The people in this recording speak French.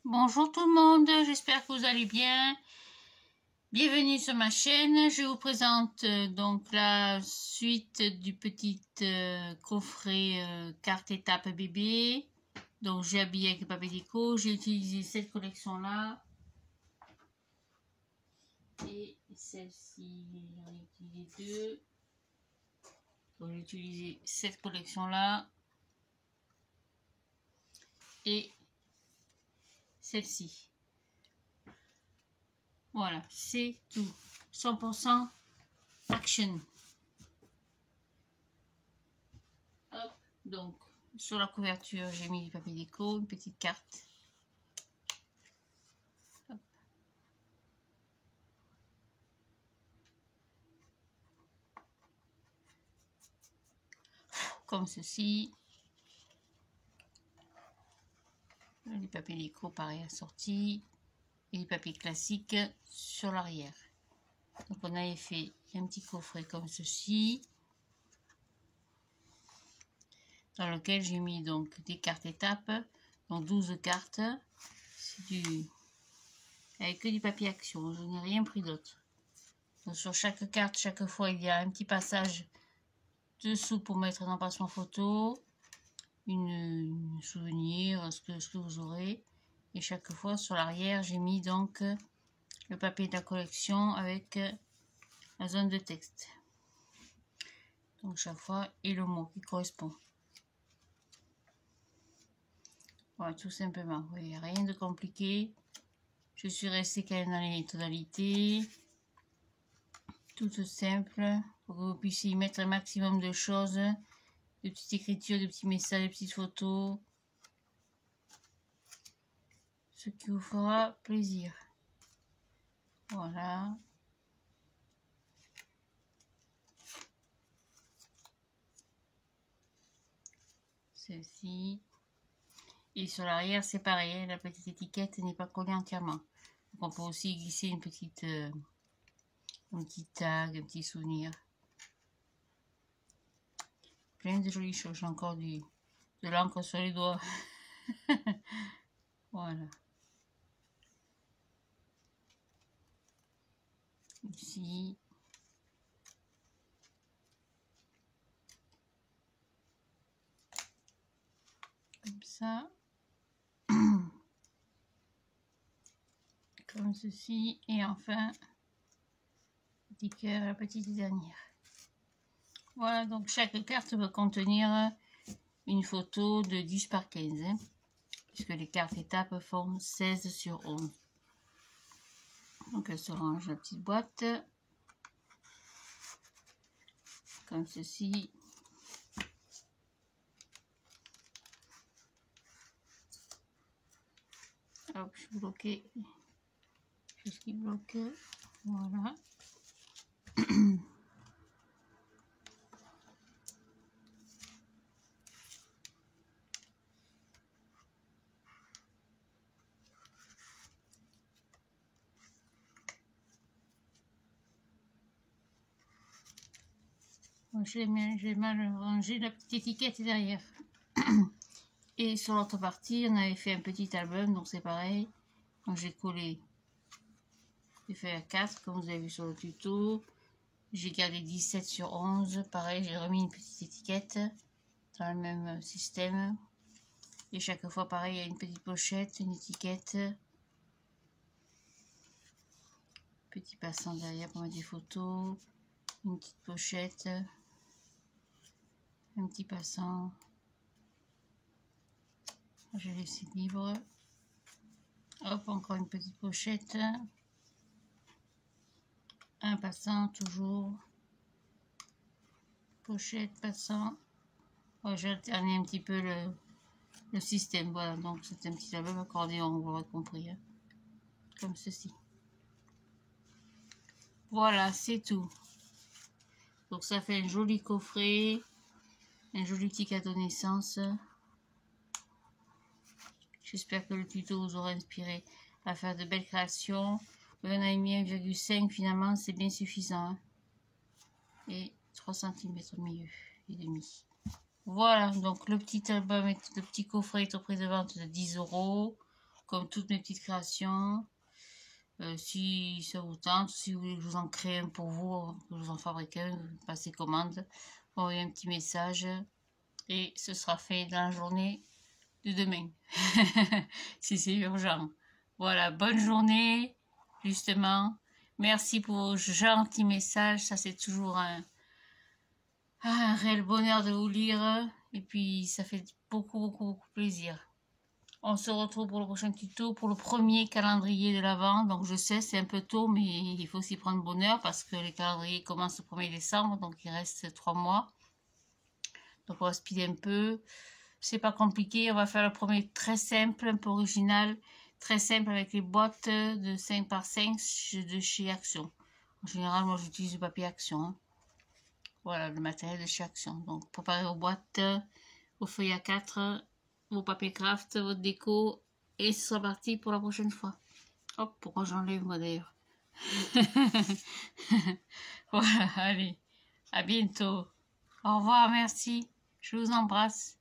Bonjour tout le monde, j'espère que vous allez bien. Bienvenue sur ma chaîne. Je vous présente donc la suite du petit coffret carte étape bébé. Donc j'ai habillé avec le papier déco. J'ai utilisé cette collection là et celle-ci. J'en ai utilisé deux. Donc j'ai utilisé cette collection là et celle-ci. Voilà, c'est tout. 100% action. Hop, donc sur la couverture, j'ai mis du papier déco, une petite carte. Hop. Comme ceci. Du papier déco pareil assorti. Et du papier classique sur l'arrière. Donc on avait fait un petit coffret comme ceci. Dans lequel j'ai mis donc des cartes étapes. Donc 12 cartes. C'est du... avec que du papier action. Je n'ai rien pris d'autre. Donc sur chaque carte, chaque fois, il y a un petit passage dessous pour mettre un emplacement photo. Une souvenir, ce que vous aurez. Et chaque fois sur l'arrière, j'ai mis donc le papier de la collection avec la zone de texte. Donc chaque fois, et le mot qui correspond. Voilà, tout simplement. Vous voyez, rien de compliqué. Je suis restée quand même dans les tonalités. Toutes simples. Pour que vous puissiez y mettre un maximum de choses. De petites écritures, de petits messages, de petites photos. Ce qui vous fera plaisir. Voilà. Celle-ci. Et sur l'arrière, c'est pareil, la petite étiquette n'est pas collée entièrement. Donc on peut aussi glisser un petit tag, un petit souvenir. Plein de jolies choses. J'ai encore de l'encre sur les doigts. Voilà. Ici. Comme ça. Comme ceci. Et enfin, petit cœur, la petite dernière. Voilà, donc chaque carte va contenir une photo de 10 par 15. Hein, puisque les cartes étapes font 16 sur 11. Donc elle se range la petite boîte. Comme ceci. Hop, je suis bloquée. Je suis bloquée. Voilà. J'ai mal rangé la petite étiquette derrière. Et sur l'autre partie, on avait fait un petit album, donc c'est pareil. Donc j'ai collé les feuilles A4, comme vous avez vu sur le tuto. J'ai gardé 17 sur 11. Pareil, j'ai remis une petite étiquette dans le même système. Et chaque fois, pareil, il y a une petite pochette, une étiquette. Petit passant derrière pour mettre des photos. Une petite pochette. Un petit passant. Je laisse libre. Hop, encore une petite pochette. Un passant, toujours. Pochette, passant. Ouais, j'ai alterné un petit peu le système. Voilà, donc c'est un petit album accordéon, vous l'aurez compris. Hein. Comme ceci. Voilà, c'est tout. Donc ça fait un joli coffret. Un joli petit cadeau de naissance. J'espère que le tuto vous aura inspiré à faire de belles créations. On a mis 1,5 finalement, c'est bien suffisant. Hein. Et 3 cm au milieu et demi. Voilà, donc le petit album, le petit coffret est au prix de vente de 10 €. comme toutes mes petites créations. Si ça vous tente, si vous voulez que je vous en crée un pour vous, que je vous en fabrique un, passez commande, envoyez un petit message et ce sera fait dans la journée de demain, si c'est urgent. Voilà, bonne journée, justement. Merci pour vos gentils messages, ça c'est toujours un réel bonheur de vous lire et puis ça fait beaucoup plaisir. On se retrouve pour le prochain tuto, pour le premier calendrier de l'Avent. Donc je sais, c'est un peu tôt, mais il faut s'y prendre bonheur parce que les calendriers commencent le 1er décembre, donc il reste 3 mois. Donc on va speeder un peu. C'est pas compliqué, on va faire le premier très simple, un peu original, très simple avec les boîtes de 5 par 5 de chez Action. En général, moi j'utilise le papier Action. Hein. Voilà, le matériel de chez Action. Donc préparez vos boîtes, vos feuilles A4, vos papiers craft, votre déco, et ce sera parti pour la prochaine fois. Hop, pourquoi j'enlève moi d'ailleurs. Voilà, allez, à bientôt. Au revoir, merci, je vous embrasse.